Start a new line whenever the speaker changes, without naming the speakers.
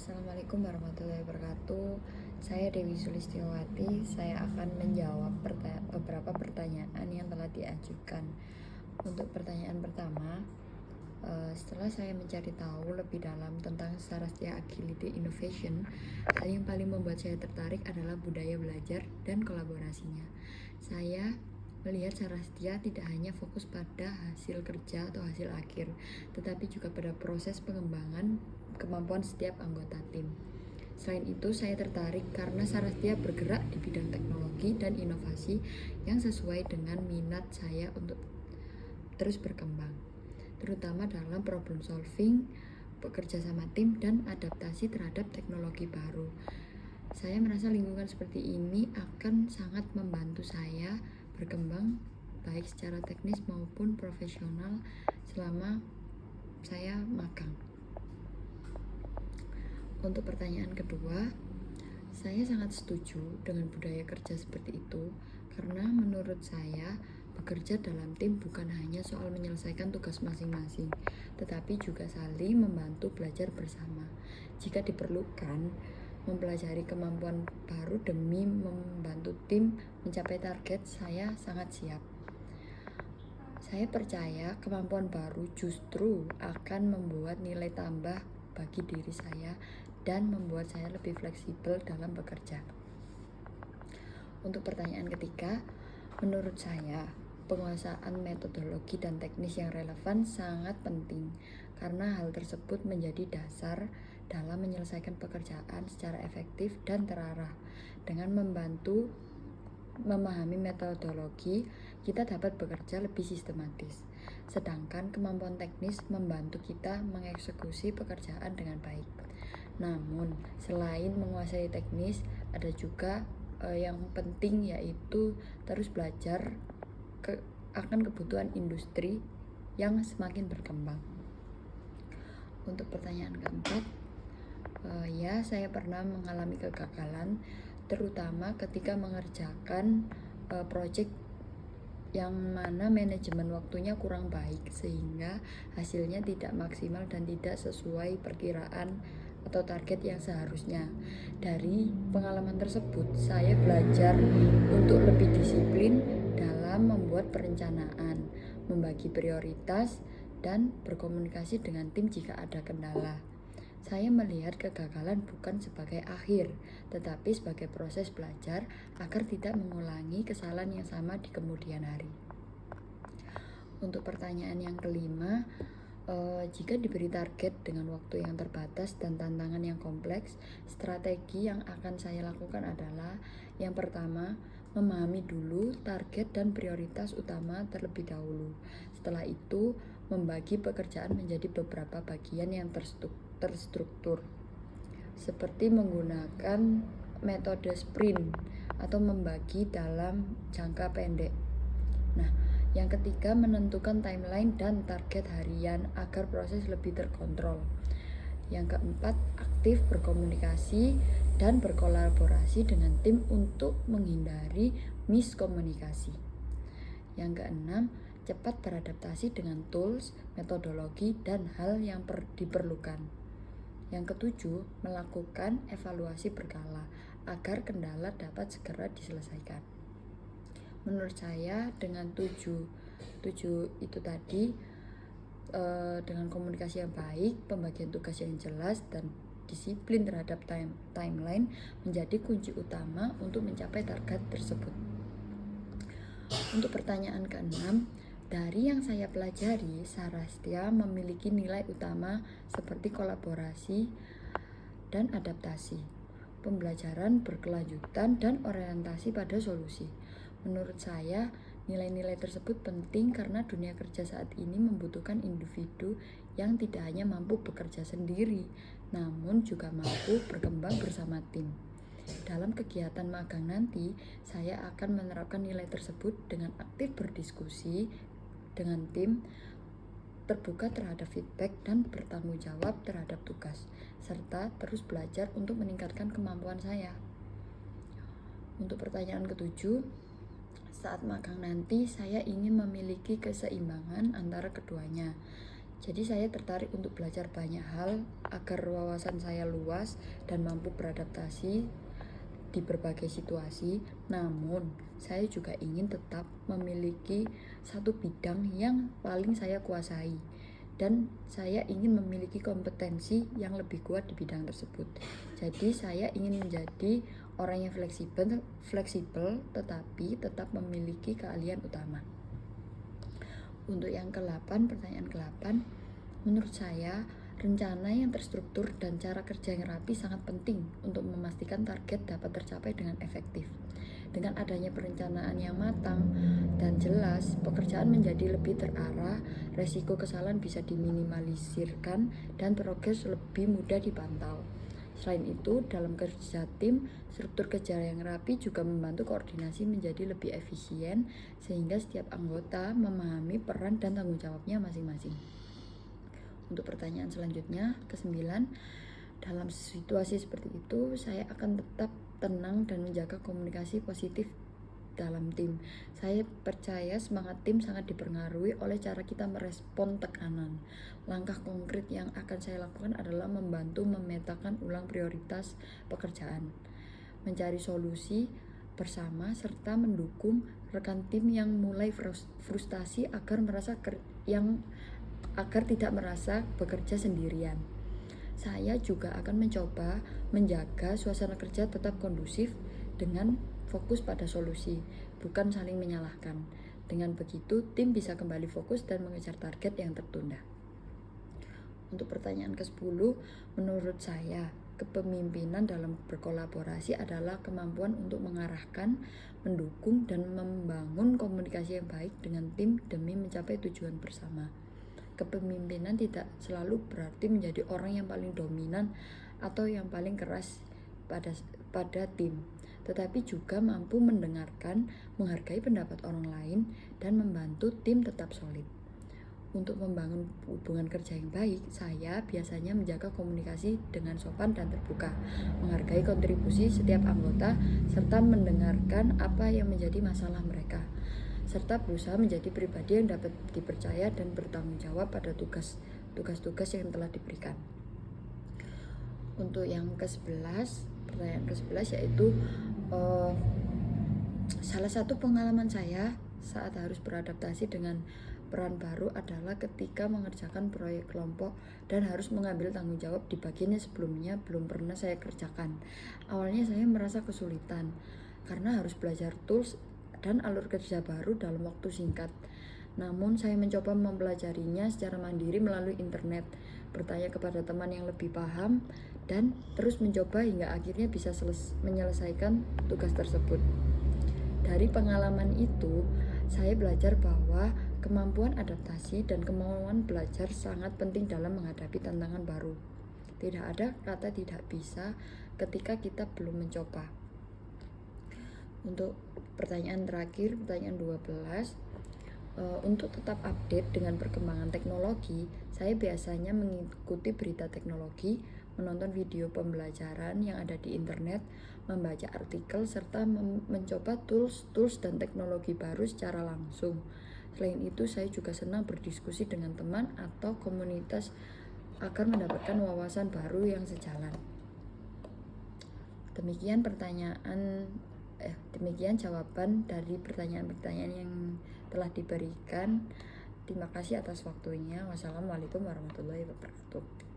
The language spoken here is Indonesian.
Assalamualaikum warahmatullahi wabarakatuh. Saya Dewi Sulistiawati. Saya akan menjawab beberapa pertanyaan yang telah diajukan. Untuk pertanyaan pertama, setelah saya mencari tahu lebih dalam tentang Sarastya Agility Innovation, hal yang paling membuat saya tertarik adalah budaya belajar dan kolaborasinya. Saya melihat Sarastya tidak hanya fokus pada hasil kerja atau hasil akhir, tetapi juga pada proses pengembangan kemampuan setiap anggota tim. Selain itu, saya tertarik karena Sarastya bergerak di bidang teknologi dan inovasi yang sesuai dengan minat saya untuk terus berkembang, terutama dalam problem solving, bekerja sama tim, dan adaptasi terhadap teknologi baru. Saya merasa lingkungan seperti ini akan sangat membantu saya berkembang baik secara teknis maupun profesional selama saya magang. Untuk pertanyaan kedua, saya sangat setuju dengan budaya kerja seperti itu karena menurut saya bekerja dalam tim bukan hanya soal menyelesaikan tugas masing-masing, tetapi juga saling membantu belajar bersama. Jika diperlukan, mempelajari kemampuan baru demi membantu tim mencapai target, saya sangat siap. Saya percaya kemampuan baru justru akan membuat nilai tambah bagi diri saya dan membuat saya lebih fleksibel dalam bekerja. Untuk pertanyaan ketiga, menurut saya penguasaan metodologi dan teknis yang relevan sangat penting karena hal tersebut menjadi dasar dalam menyelesaikan pekerjaan secara efektif dan terarah. Dengan membantu memahami metodologi, kita dapat bekerja lebih sistematis. Sedangkan kemampuan teknis membantu kita mengeksekusi pekerjaan dengan baik. Namun, selain menguasai teknis, ada juga yang penting yaitu terus belajar akan kebutuhan industri yang semakin berkembang. Untuk pertanyaan keempat, ya saya pernah mengalami kegagalan, terutama ketika mengerjakan proyek yang mana manajemen waktunya kurang baik sehingga hasilnya tidak maksimal dan tidak sesuai perkiraan atau target yang seharusnya. Dari pengalaman tersebut, saya belajar untuk lebih disiplin dalam membuat perencanaan, membagi prioritas, dan berkomunikasi dengan tim jika ada kendala. Saya melihat kegagalan bukan sebagai akhir, tetapi sebagai proses belajar agar tidak mengulangi kesalahan yang sama di kemudian hari. Untuk pertanyaan yang kelima, jika diberi target dengan waktu yang terbatas dan tantangan yang kompleks, strategi yang akan saya lakukan adalah yang pertama, memahami dulu target dan prioritas utama terlebih dahulu. Setelah itu, membagi pekerjaan menjadi beberapa bagian yang terstruktur, seperti menggunakan metode sprint atau membagi dalam jangka pendek. Nah, yang ketiga, menentukan timeline dan target harian agar proses lebih terkontrol. Yang keempat, aktif berkomunikasi dan berkolaborasi dengan tim untuk menghindari miskomunikasi. Yang keenam, cepat beradaptasi dengan tools, metodologi, dan hal yang diperlukan. Yang ketujuh, melakukan evaluasi berkala agar kendala dapat segera diselesaikan. Menurut saya dengan tujuh itu tadi, dengan komunikasi yang baik, pembagian tugas yang jelas, dan disiplin terhadap timeline menjadi kunci utama untuk mencapai target tersebut. Untuk pertanyaan keenam, dari yang saya pelajari, Sarastya memiliki nilai utama seperti kolaborasi dan adaptasi, pembelajaran berkelanjutan, dan orientasi pada solusi. Menurut saya, nilai-nilai tersebut penting karena dunia kerja saat ini membutuhkan individu yang tidak hanya mampu bekerja sendiri, namun juga mampu berkembang bersama tim. Dalam kegiatan magang nanti, saya akan menerapkan nilai tersebut dengan aktif berdiskusi dengan tim, terbuka terhadap feedback, dan bertanggung jawab terhadap tugas, serta terus belajar untuk meningkatkan kemampuan saya. Untuk pertanyaan ketujuh, saat magang nanti saya ingin memiliki keseimbangan antara keduanya. Jadi saya tertarik untuk belajar banyak hal agar wawasan saya luas dan mampu beradaptasi di berbagai situasi. Namun, saya juga ingin tetap memiliki satu bidang yang paling saya kuasai dan saya ingin memiliki kompetensi yang lebih kuat di bidang tersebut. Jadi saya ingin menjadi orang yang fleksibel tetapi tetap memiliki keahlian utama. Untuk yang ke-8, pertanyaan ke-8, menurut saya rencana yang terstruktur dan cara kerja yang rapi sangat penting untuk memastikan target dapat tercapai dengan efektif. Dengan adanya perencanaan yang matang dan jelas, pekerjaan menjadi lebih terarah, resiko kesalahan bisa diminimalisirkan, dan progres lebih mudah dipantau. Selain itu, dalam kerja tim, struktur kerja yang rapi juga membantu koordinasi menjadi lebih efisien, sehingga setiap anggota memahami peran dan tanggung jawabnya masing-masing. Untuk pertanyaan selanjutnya, ke-9, dalam situasi seperti itu, saya akan tetap tenang dan menjaga komunikasi positif dalam tim. Saya percaya semangat tim sangat dipengaruhi oleh cara kita merespon tekanan. Langkah konkret yang akan saya lakukan adalah membantu memetakan ulang prioritas pekerjaan, mencari solusi bersama, serta mendukung rekan tim yang mulai frustasi agar tidak merasa bekerja sendirian. Saya juga akan mencoba menjaga suasana kerja tetap kondusif dengan fokus pada solusi, bukan saling menyalahkan. Dengan begitu, tim bisa kembali fokus dan mengejar target yang tertunda. Untuk pertanyaan ke-10, menurut saya, kepemimpinan dalam berkolaborasi adalah kemampuan untuk mengarahkan, mendukung, dan membangun komunikasi yang baik dengan tim demi mencapai tujuan bersama. Kepemimpinan tidak selalu berarti menjadi orang yang paling dominan atau yang paling keras pada tim, tetapi juga mampu mendengarkan, menghargai pendapat orang lain, dan membantu tim tetap solid. Untuk membangun hubungan kerja yang baik, saya biasanya menjaga komunikasi dengan sopan dan terbuka, menghargai kontribusi setiap anggota, serta mendengarkan apa yang menjadi masalah mereka, serta berusaha menjadi pribadi yang dapat dipercaya dan bertanggung jawab pada tugas-tugas yang telah diberikan. Untuk yang ke-11, pertanyaan ke-11 yaitu salah satu pengalaman saya saat harus beradaptasi dengan peran baru adalah ketika mengerjakan proyek kelompok dan harus mengambil tanggung jawab di bagian yang sebelumnya belum pernah saya kerjakan. Awalnya saya merasa kesulitan karena harus belajar tools dan alur kerja baru dalam waktu singkat. Namun saya mencoba mempelajarinya secara mandiri melalui internet, bertanya kepada teman yang lebih paham, dan terus mencoba hingga akhirnya bisa menyelesaikan tugas tersebut. Dari pengalaman itu, saya belajar bahwa kemampuan adaptasi dan kemauan belajar sangat penting dalam menghadapi tantangan baru. Tidak ada kata tidak bisa ketika kita belum mencoba. Untuk pertanyaan terakhir, pertanyaan 12, untuk tetap update dengan perkembangan teknologi, saya biasanya mengikuti berita teknologi, menonton video pembelajaran yang ada di internet, membaca artikel, serta mencoba tools dan teknologi baru secara langsung. Selain itu, saya juga senang berdiskusi dengan teman atau komunitas agar mendapatkan wawasan baru yang sejalan. Demikian jawaban dari pertanyaan-pertanyaan yang telah diberikan. Terima kasih atas waktunya. Wassalamualaikum warahmatullahi wabarakatuh.